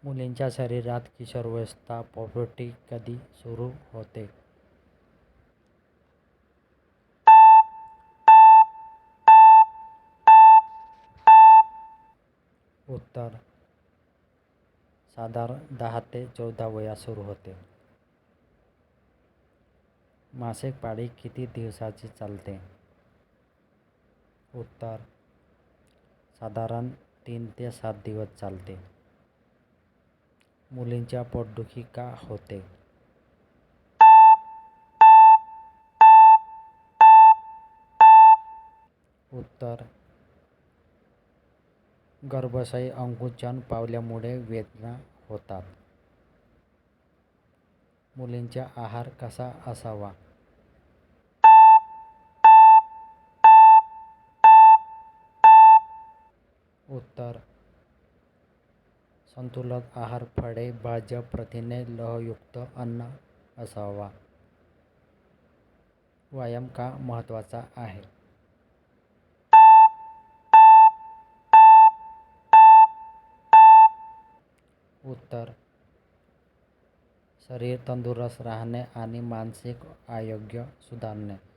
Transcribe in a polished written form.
मुलींच्या शरीरात किशोरावस्था प्युबर्टी कधी सुरू होते? उत्तर साधारण 10 ते 14 वयात सुरू होते. मासिक पाळी किती दिवसांची चालते? उत्तर साधारण 3 ते 7 दिवस चालते. मुलींच्या पोटदुखी का होते? उत्तर गर्भाशय आकुंचन पावल्यामुळे वेदना होतात. मुलींचा आहार कसा असावा? उत्तर संतुलित आहार, फळे, भाज्या, प्रथिने, लोहयुक्त अन्न असावा. व्यायाम का महत्त्वाचा आहे? उत्तर शरीर तंदुरुस्त राहणे आणि मानसिक आरोग्य सुधारणे.